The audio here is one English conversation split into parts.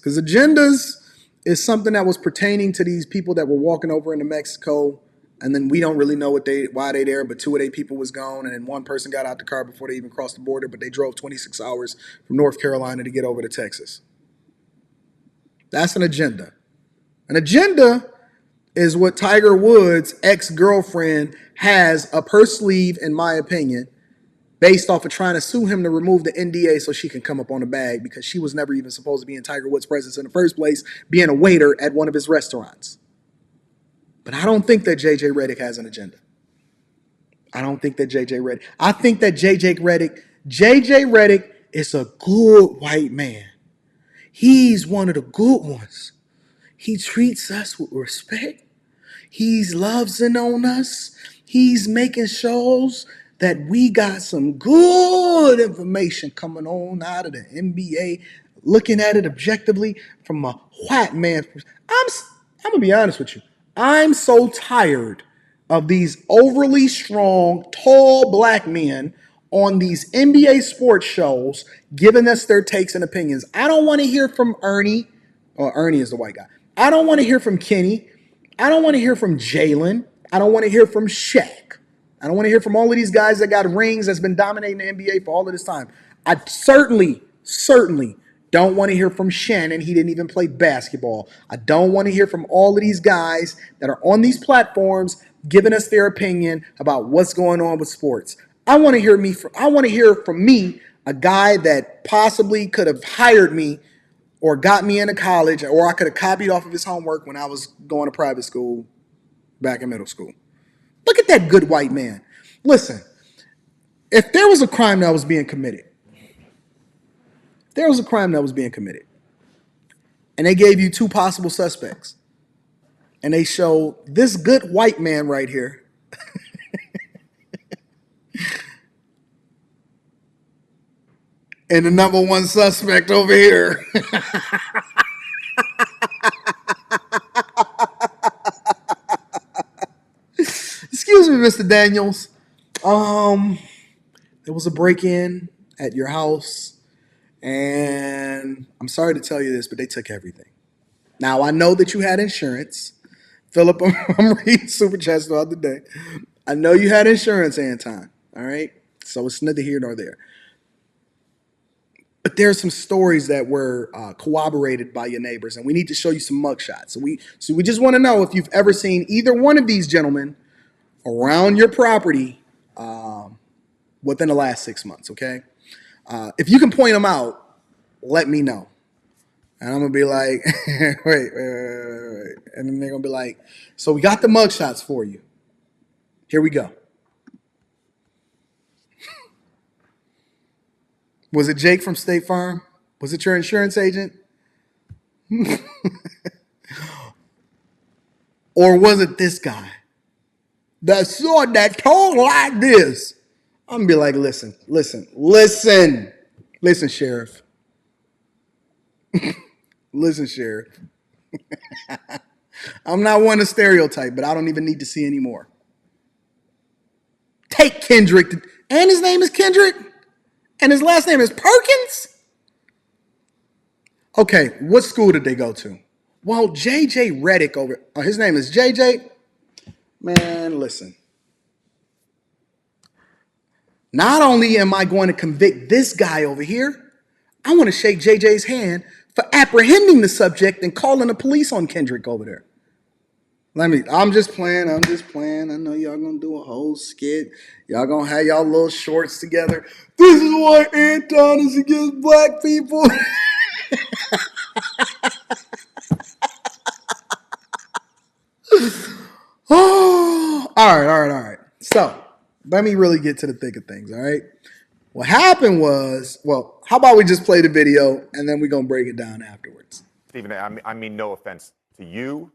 Because agendas is something that was pertaining to these people that were walking over into Mexico, and then we don't really know why they there, but 2 of their people was gone, and then one person got out the car before they even crossed the border, but they drove 26 hours from North Carolina to get over to Texas. That's an agenda. An agenda is what Tiger Woods' ex-girlfriend has up her sleeve, in my opinion, based off of trying to sue him to remove the NDA so she can come up on the bag because she was never even supposed to be in Tiger Woods' presence in the first place, being a waiter at one of his restaurants. But I don't think that JJ Redick has an agenda. I don't think that JJ Redick. I think that JJ Redick is a good white man. He's one of the good ones. He treats us with respect. He loves in on us. He's making shows that we got some good information coming on out of the NBA, looking at it objectively from a white man. I'm going to be honest with you. I'm so tired of these overly strong, tall black men on these NBA sports shows giving us their takes and opinions. I don't want to hear from Ernie, or Ernie is the white guy. I don't want to hear from Kenny. I don't want to hear from Jalen. I don't want to hear from Shaq. I don't want to hear from all of these guys that got rings that's been dominating the NBA for all of this time. I certainly don't want to hear from Shannon. He didn't even play basketball. I don't want to hear from all of these guys that are on these platforms giving us their opinion about what's going on with sports. I want to hear from me, a guy that possibly could have hired me or got me into college, or I could have copied off of his homework when I was going to private school back in middle school. Look at that good white man. Listen, if there was a crime that was being committed, and they gave you 2 possible suspects, and they showed this good white man right here and the number 1 suspect over here. Excuse me, Mr. Daniels. There was a break-in at your house, and I'm sorry to tell you this, but they took everything. Now, I know that you had insurance. Philip, I'm reading Super Chats throughout the day. I know you had insurance, Anton, all right? So it's neither here nor there. But there's some stories that were corroborated by your neighbors, and we need to show you some mugshots. So we just want to know if you've ever seen either one of these gentlemen around your property within the last 6 months, okay? If you can point them out, let me know. And I'm going to be like, wait. And then they're going to be like, so we got the mugshots for you. Here we go. Was it Jake from State Farm? Was it your insurance agent? Or was it this guy that saw that tone like this? I'm going to be like, listen, Sheriff. Listen, Sheriff. I'm not one to stereotype, but I don't even need to see any more. Take Kendrick, and his name is Kendrick, and his last name is Perkins? Okay, what school did they go to? Well, JJ Redick his name is JJ. Man, listen. Not only am I going to convict this guy over here, I want to shake JJ's hand for apprehending the subject and calling the police on Kendrick over there. I'm just playing. I know y'all gonna do a whole skit. Y'all gonna have y'all little shorts together. This is why Anton is against black people. Oh, all right. So let me really get to the thick of things, all right? What happened was, how about we just play the video and then we're gonna break it down afterwards. Stephen, I mean no offense to you,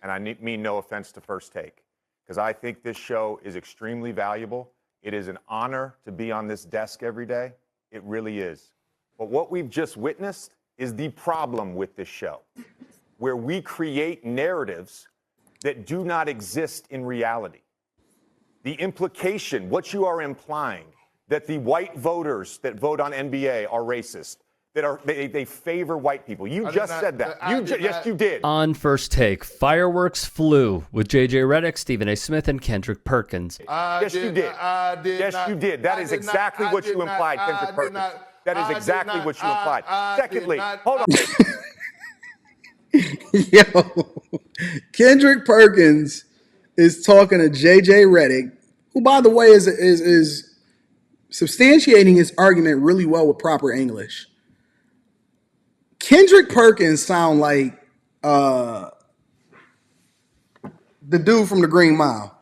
and I mean no offense to First Take, because I think this show is extremely valuable. It is an honor to be on this desk every day. It really is. But what we've just witnessed is the problem with this show, where we create narratives that do not exist in reality. The implication, what you are implying, that the white voters that vote on NBA are racist, they favor white people. You just said that. Yes, you did. On First Take, fireworks flew with J.J. Redick, Stephen A. Smith, and Kendrick Perkins. Yes, you did. Yes, you did. That is exactly what you implied, Kendrick Perkins. That is exactly what you implied. Secondly, hold on. Yo, Kendrick Perkins is talking to J.J. Redick, who, by the way, is substantiating his argument really well with proper English. Kendrick Perkins sound like the dude from the Green Mile.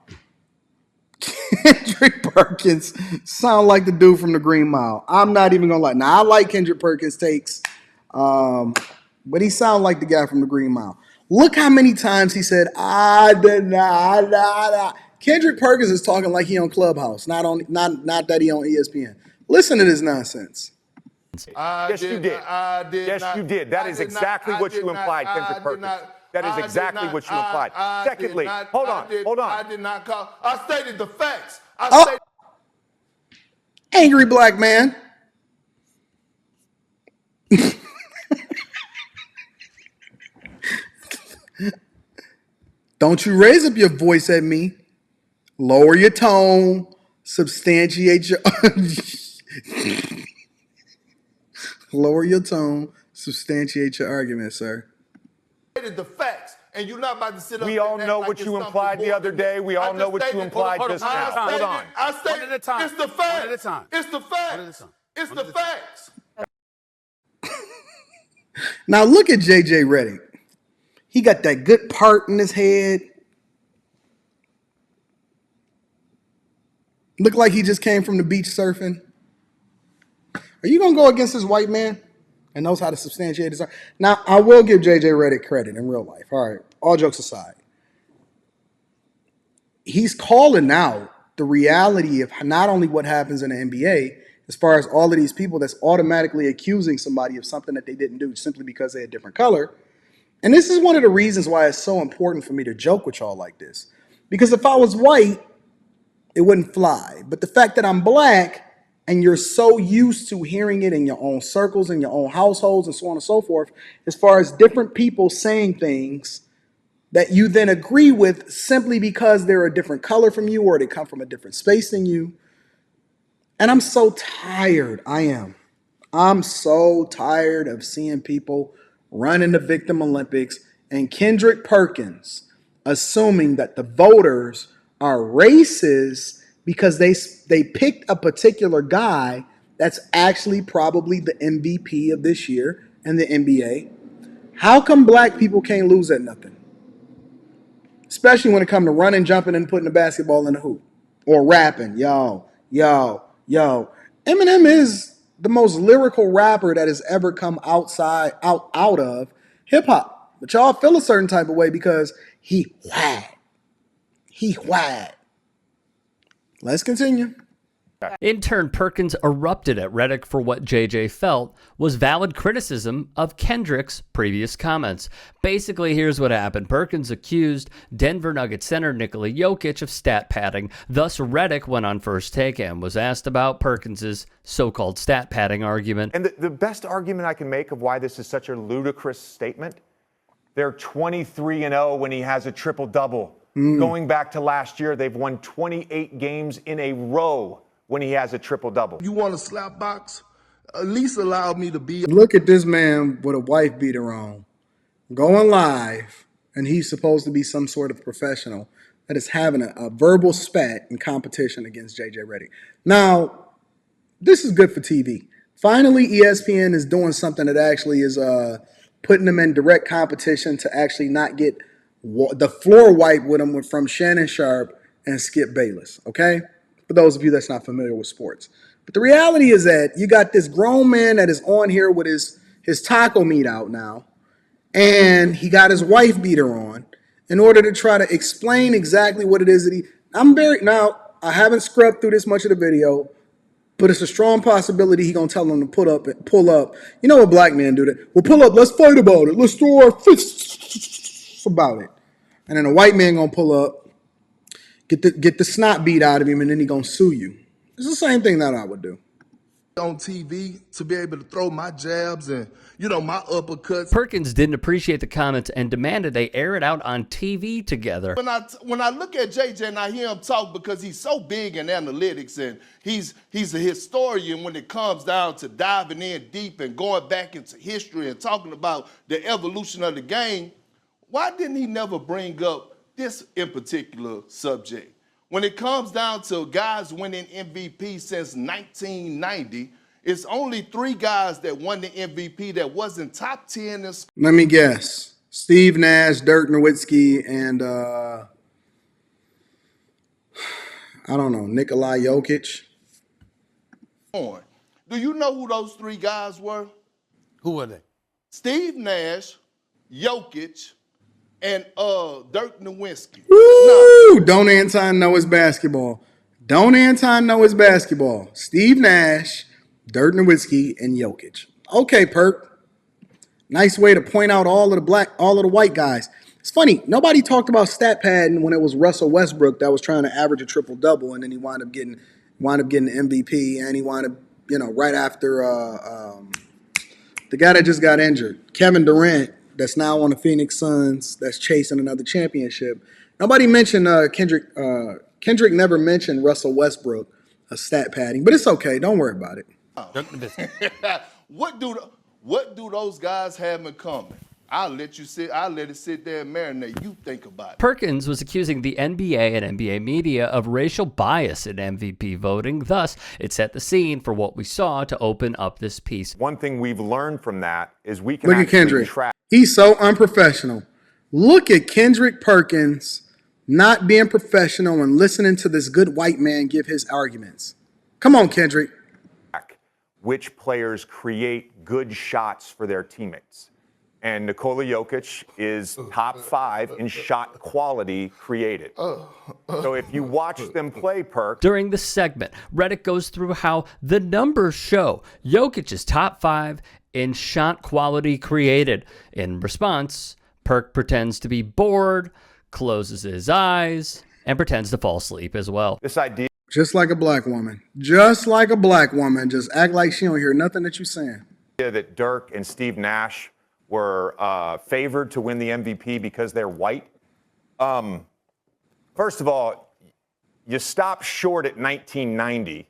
Kendrick Perkins sound like the dude from the Green Mile. I'm not even gonna lie. Now I like Kendrick Perkins takes, but he sound like the guy from the Green Mile. Look how many times he said "I did not." Kendrick Perkins is talking like he on Clubhouse, not that he on ESPN. Listen to this nonsense. Yes, you did. Yes, you did. That is exactly what you implied, Kendrick Perkins. That is exactly what you implied. Secondly, hold on. I did not call. I stated the facts. Angry black man. Don't you raise up your voice at me. Lower your tone. Substantiate your... Lower your tone. Substantiate your argument, sir. The facts, and you're not about to sit up. We all know what you implied the other day. We all know what you implied just now. Hold on. I stated it's the facts. It's the facts. It's the facts. Now look at J.J. Redick. He got that good part in his head. Look like he just came from the beach surfing. Are you going to go against this white man and knows how to substantiate his argument? Now, I will give J.J. Redick credit in real life. All right, all jokes aside. He's calling out the reality of not only what happens in the NBA, as far as all of these people that's automatically accusing somebody of something that they didn't do simply because they had a different color. And this is one of the reasons why it's so important for me to joke with y'all like this. Because if I was white, it wouldn't fly. But the fact that I'm black and you're so used to hearing it in your own circles, in your own households, and so on and so forth, as far as different people saying things that you then agree with simply because they're a different color from you or they come from a different space than you. And I'm so tired. I'm so tired of seeing people running the Victim Olympics and Kendrick Perkins assuming that the voters are racist because they picked a particular guy that's actually probably the MVP of this year in the NBA. How come black people can't lose at nothing? Especially when it comes to running, jumping, and putting the basketball in the hoop. Or rapping. Yo. Eminem is the most lyrical rapper that has ever come out of hip-hop. But y'all feel a certain type of way because he whacked. Let's continue. In turn, Perkins erupted at Redick for what JJ felt was valid criticism of Kendrick's previous comments. Basically, here's what happened. Perkins accused Denver Nuggets center Nikola Jokic of stat padding. Thus, Redick went on First Take and was asked about Perkins's so-called stat padding argument. And the best argument I can make of why this is such a ludicrous statement, they're 23-0 when he has a triple-double. Going back to last year, they've won 28 games in a row when he has a triple-double. You want a slap box? At least allow me to be. Look at this man with a wife beater on, going live, and he's supposed to be some sort of professional that is having a verbal spat in competition against J.J. Redick. Now, this is good for TV. Finally, ESPN is doing something that actually is putting them in direct competition to actually not get the floor wipe with them from Shannon Sharp and Skip Bayless, okay? For those of you that's not familiar with sports. But the reality is that you got this grown man that is on here with his taco meat out now, and he got his wife beater on in order to try to explain exactly what it is that now, I haven't scrubbed through this much of the video, but it's a strong possibility he's going to tell them to pull up. You know what black men do that? Well, pull up, let's fight about it. Let's throw our fists about it. And then a white man going to pull up, get the snot beat out of him, and then he going to sue you. It's the same thing that I would do. on TV to be able to throw my jabs and, my uppercuts. Perkins didn't appreciate the comments and demanded they air it out on TV together. When I look at JJ and I hear him talk, because he's so big in analytics and he's a historian when it comes down to diving in deep and going back into history and talking about the evolution of the game, why didn't he never bring up this in particular subject? When it comes down to guys winning MVP since 1990, it's only 3 guys that won the MVP that wasn't top 10 in. Let me guess. Steve Nash, Dirk Nowitzki, and I don't know, Nikola Jokic. Do you know who those 3 guys were? Who were they? Steve Nash, Jokic, and Dirk Nowitzki. Woo! Don't Anton know his basketball. Don't Anton know his basketball. Steve Nash, Dirk Nowitzki, and Jokic. Okay, Perk. Nice way to point out all of the white guys. It's funny, nobody talked about stat padding when it was Russell Westbrook that was trying to average a triple-double, and then he wound up getting the MVP, and he wound up, right after the guy that just got injured, Kevin Durant, that's now on the Phoenix Suns, that's chasing another championship. Nobody mentioned Kendrick. Kendrick never mentioned Russell Westbrook, stat padding, but it's okay. Don't worry about it. What do those guys have in common? I'll let it sit there and marinate. You think about it. Perkins was accusing the NBA and NBA media of racial bias in MVP voting. Thus, it set the scene for what we saw to open up this piece. One thing we've learned from that is we can Look at actually Kendrick. track. He's so unprofessional. Look at Kendrick Perkins not being professional and listening to this good white man give his arguments. Come on, Kendrick. Which players create good shots for their teammates. And Nikola Jokic is top 5 in shot quality created. So if you watch them play, Perk. During the segment, Redick goes through how the numbers show Jokic is top 5 in shot quality created. In response, Perk pretends to be bored, closes his eyes, and pretends to fall asleep as well. This idea Just like a black woman. Just like a black woman. Just act like she don't hear nothing that you're saying. that Dirk and Steve Nash were favored to win the MVP because they're white. First of all, you stop short at 1990.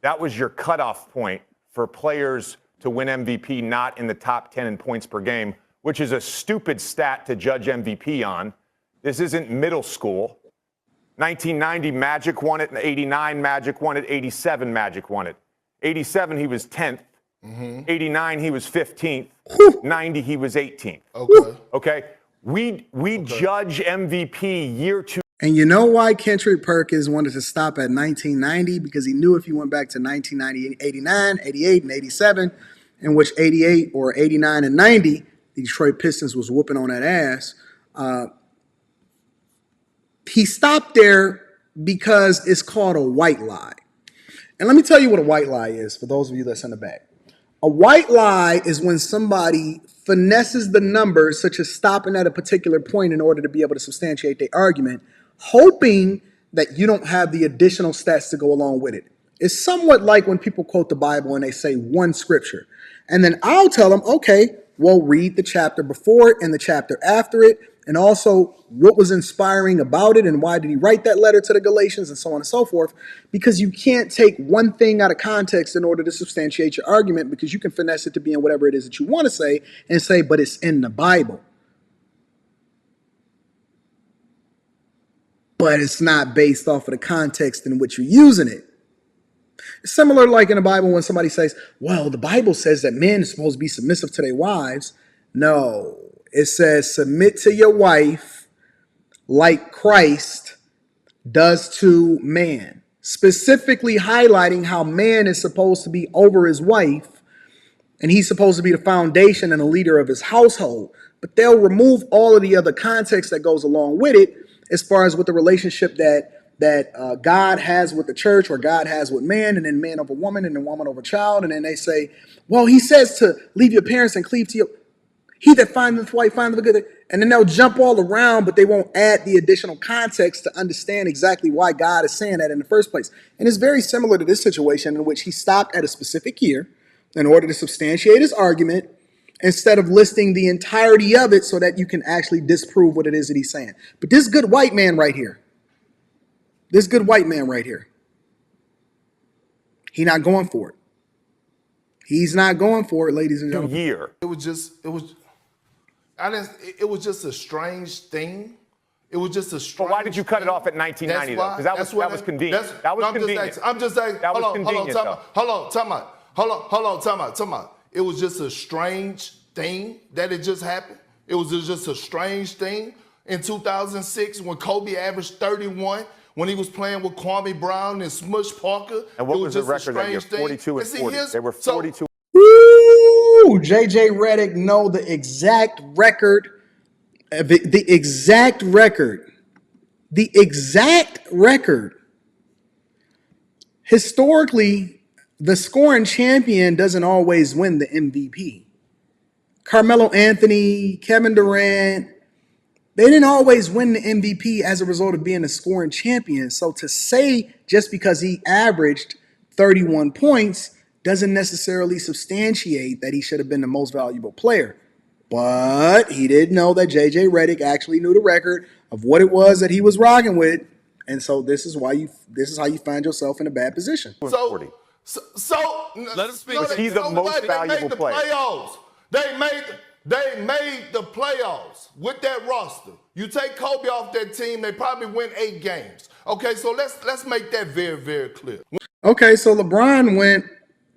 That was your cutoff point for players to win MVP not in the top 10 in points per game, which is a stupid stat to judge MVP on. This isn't middle school. 1990, Magic won it. 89, Magic won it. 87, Magic won it. 87, he was 10th. 89, he was 15th. 90, he was 18th. Okay. We judge MVP year 2. And you know why Kendrick Perkins wanted to stop at 1990? Because he knew if he went back to 1990, 89, 88, and 87, in which 88 or 89 and 90, the Detroit Pistons was whooping on that ass. He stopped there because it's called a white lie. And let me tell you what a white lie is for those of you that's in the back. A white lie is when somebody finesses the numbers, such as stopping at a particular point in order to be able to substantiate their argument, hoping that you don't have the additional stats to go along with it. It's somewhat like when people quote the Bible and they say one scripture. And then I'll tell them, okay, well, read the chapter before it and the chapter after it, and also what was inspiring about it and why did he write that letter to the Galatians and so on and so forth, because you can't take one thing out of context in order to substantiate your argument, because you can finesse it to be in whatever it is that you want to say and say, but it's in the Bible. But it's not based off of the context in which you're using it. It's similar like in the Bible when somebody says, well, the Bible says that men are supposed to be submissive to their wives. No, it says submit to your wife like Christ does to man, specifically highlighting how man is supposed to be over his wife and he's supposed to be the foundation and the leader of his household. But they'll remove all of the other context that goes along with it as far as with the relationship that God has with the church or God has with man, and then man over woman and then woman over child. And then they say, well, he says to leave your parents and cleave to your... He that findeth the wife findeth the good. And then they'll jump all around, but they won't add the additional context to understand exactly why God is saying that in the first place. And it's very similar to this situation in which he stopped at a specific year in order to substantiate his argument instead of listing the entirety of it so that you can actually disprove what it is that he's saying. But this good white man right here, he not going for it. He's not going for it, ladies and gentlemen. It was just a strange thing. It was just a strange. But why did you cut it off at 1990 though? Because that was convenient. That was convenient. I'm just saying. Hold on, time out. It was just a strange thing that it just happened. It was just a strange thing in 2006 when Kobe averaged 31. When he was playing with Kwame Brown and Smush Parker. And what was the record that year? 42 and 40. They were 42. Woo! JJ Redick know the exact record. The exact record. Historically, the scoring champion doesn't always win the MVP. Carmelo Anthony, Kevin Durant, they didn't always win the MVP as a result of being a scoring champion. So to say just because he averaged 31 points doesn't necessarily substantiate that he should have been the most valuable player. But he did know that JJ Redick actually knew the record of what it was that he was rocking with. And so this is how you find yourself in a bad position. So let him speak. Was he the most valuable player? They made the playoffs with that roster. You take Kobe off that team, they probably win 8 games. Okay, so let's make that very, very clear. Okay, so LeBron went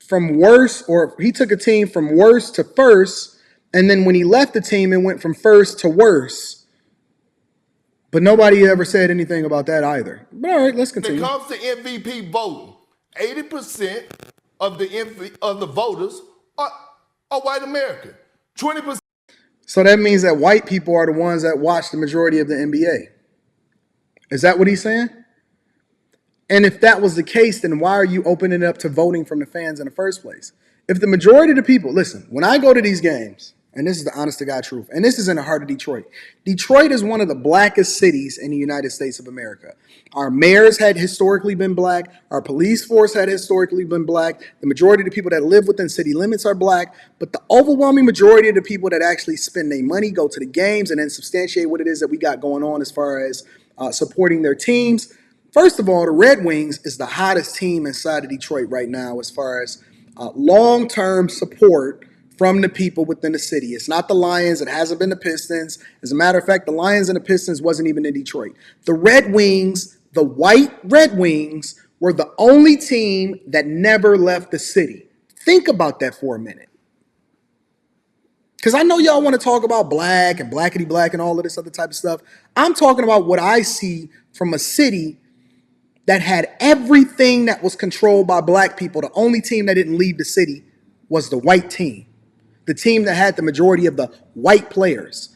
from worse, or he took a team from worse to first, and then when he left the team, it went from first to worse. But nobody ever said anything about that either. But all right, let's continue. When it comes to MVP voting, 80% of the voters are white American. 20%. So that means that white people are the ones that watch the majority of the NBA. Is that what he's saying? And if that was the case, then why are you opening it up to voting from the fans in the first place? If the majority of the people, listen, when I go to these games, and this is the honest to God truth, and this is in the heart of Detroit. Detroit is one of the blackest cities in the United States of America. Our mayors had historically been black. Our police force had historically been black. The majority of the people that live within city limits are black. But the overwhelming majority of the people that actually spend their money, go to the games, and then substantiate what it is that we got going on as far as supporting their teams. First of all, the Red Wings is the hottest team inside of Detroit right now as far as long-term support from the people within the city. It's not the Lions. It hasn't been the Pistons. As a matter of fact, the Lions and the Pistons wasn't even in Detroit. The Red Wings, the white Red Wings, were the only team that never left the city. Think about that for a minute. Because I know y'all want to talk about black and blackity black and all of this other type of stuff. I'm talking about what I see from a city that had everything that was controlled by black people. The only team that didn't leave the city was the white team. The team that had the majority of the white players.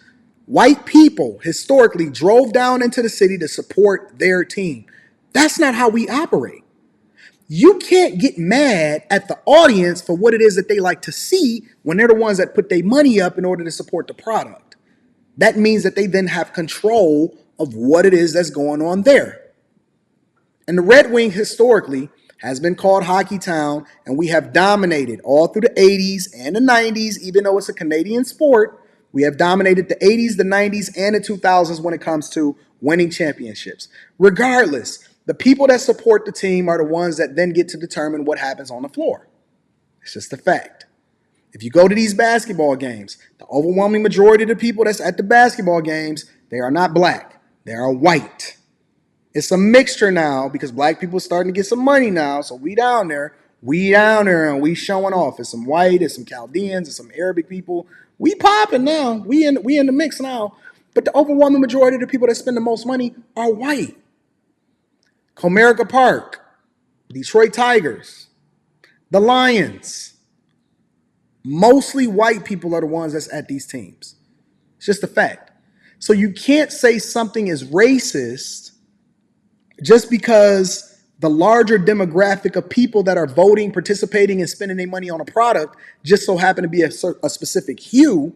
White people historically drove down into the city to support their team. That's not how we operate. You can't get mad at the audience for what it is that they like to see when they're the ones that put their money up in order to support the product. That means that they then have control of what it is that's going on there. And the Red Wing historically has been called Hockey Town, and we have dominated all through the 80s and the 90s, even though it's a Canadian sport. We have dominated the 80s, the 90s, and the 2000s when it comes to winning championships. Regardless, the people that support the team are the ones that then get to determine what happens on the floor. It's just a fact. If you go to these basketball games, the overwhelming majority of the people that's at the basketball games, they are not black. They are white. It's a mixture now because black people are starting to get some money now. So we down there and we showing off. It's some white, it's some Chaldeans, it's some Arabic people. We popping now. We in the mix now. But the overwhelming majority of the people that spend the most money are white. Comerica Park, Detroit Tigers, the Lions. Mostly white people are the ones that's at these teams. It's just a fact. So you can't say something is racist just because the larger demographic of people that are voting, participating, and spending their money on a product just so happen to be a specific hue.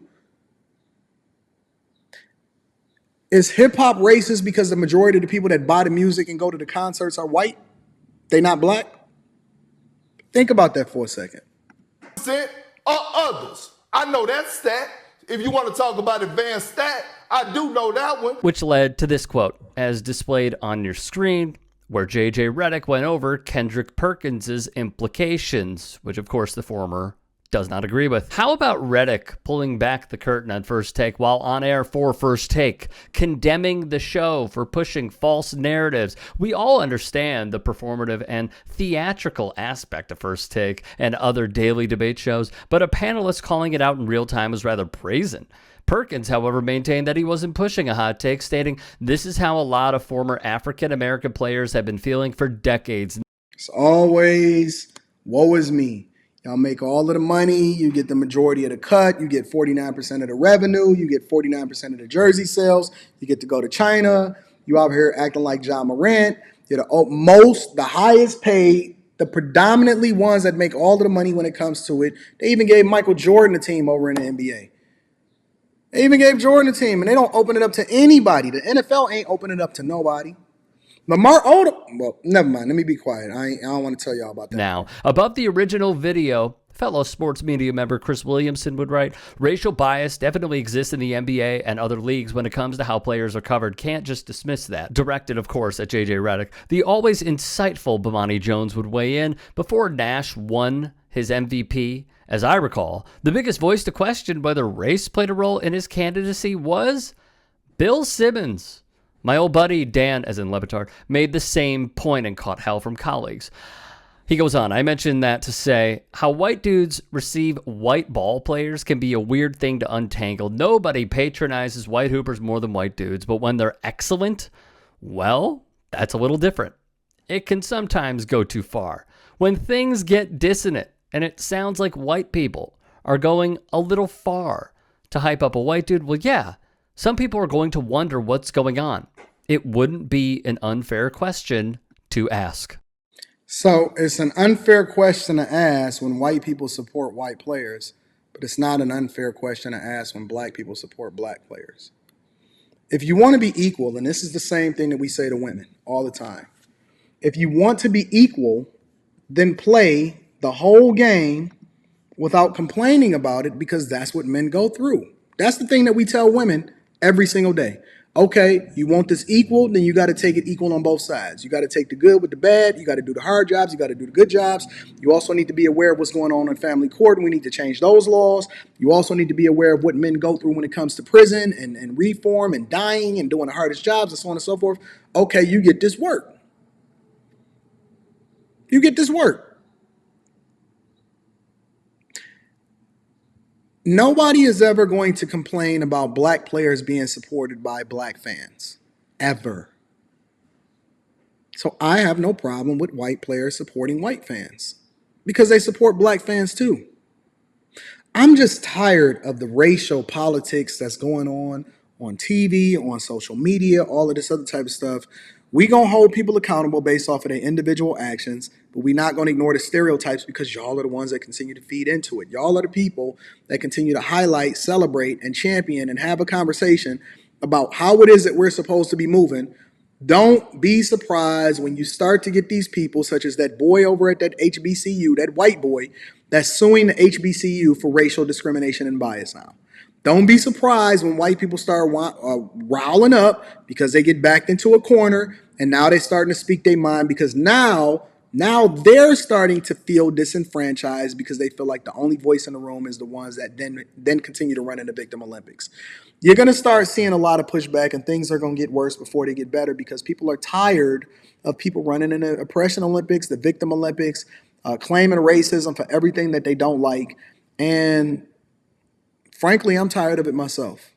Is hip hop racist because the majority of the people that buy the music and go to the concerts are white? They not black? Think about that for a second. Or others. I know that stat. If you want to talk about advanced stat, I do know that one. Which led to this quote, as displayed on your screen, where JJ Redick went over Kendrick Perkins' implications, which of course the former does not agree with. How about Redick pulling back the curtain on First Take while on air for First Take, condemning the show for pushing false narratives? We all understand the performative and theatrical aspect of First Take and other daily debate shows, but a panelist calling it out in real time is rather brazen. Perkins, however, maintained that he wasn't pushing a hot take, stating, "This is how a lot of former African-American players have been feeling for decades." It's always, woe is me. Y'all make all of the money. You get the majority of the cut. You get 49% of the revenue. You get 49% of the jersey sales. You get to go to China. You out here acting like John Morant. You're the highest paid, the predominantly ones that make all of the money when it comes to it. They even gave Michael Jordan a team over in the NBA. They even gave Jordan a team, and they don't open it up to anybody. The NFL ain't opening it up to nobody. Lamar Odom, well, never mind. Let me be quiet. I don't want to tell y'all about that. Now, above the original video, fellow sports media member Chris Williamson would write, "Racial bias definitely exists in the NBA and other leagues when it comes to how players are covered. Can't just dismiss that." Directed, of course, at JJ Redick. The always insightful Bomani Jones would weigh in. Before Nash won his MVP, as I recall, the biggest voice to question whether race played a role in his candidacy was Bill Simmons. My old buddy Dan, as in Levitard, made the same point and caught hell from colleagues. He goes on, "I mentioned that to say how white dudes receive white ball players can be a weird thing to untangle. Nobody patronizes white hoopers more than white dudes, but when they're excellent, well, that's a little different. It can sometimes go too far. When things get dissonant, and it sounds like white people are going a little far to hype up a white dude, well, yeah, some people are going to wonder what's going on. It wouldn't be an unfair question to ask." So it's an unfair question to ask when white people support white players, but it's not an unfair question to ask when black people support black players. If you want to be equal, and this is the same thing that we say to women all the time, if you want to be equal, then play the whole game without complaining about it, because that's what men go through. That's the thing that we tell women every single day. Okay, you want this equal, then you got to take it equal on both sides. You got to take the good with the bad. You got to do the hard jobs. You got to do the good jobs. You also need to be aware of what's going on in family court, and we need to change those laws. You also need to be aware of what men go through when it comes to prison and reform and dying and doing the hardest jobs and so on and so forth. Okay, you get this work. You get this work. Nobody is ever going to complain about black players being supported by black fans, ever. So I have no problem with white players supporting white fans because they support black fans too. I'm just tired of the racial politics that's going on TV, on social media, all of this other type of stuff. We gonna hold people accountable based off of their individual actions, but we not gonna ignore the stereotypes because y'all are the ones that continue to feed into it. Y'all are the people that continue to highlight, celebrate, and champion and have a conversation about how it is that we're supposed to be moving. Don't be surprised when you start to get these people, such as that boy over at that HBCU, that white boy, that's suing the HBCU for racial discrimination and bias now. Don't be surprised when white people start riling up because they get backed into a corner and now they're starting to speak their mind because now they're starting to feel disenfranchised because they feel like the only voice in the room is the ones that then continue to run in the Victim Olympics. You're going to start seeing a lot of pushback and things are going to get worse before they get better because people are tired of people running in the Oppression Olympics, the Victim Olympics, claiming racism for everything that they don't like. And frankly, I'm tired of it myself.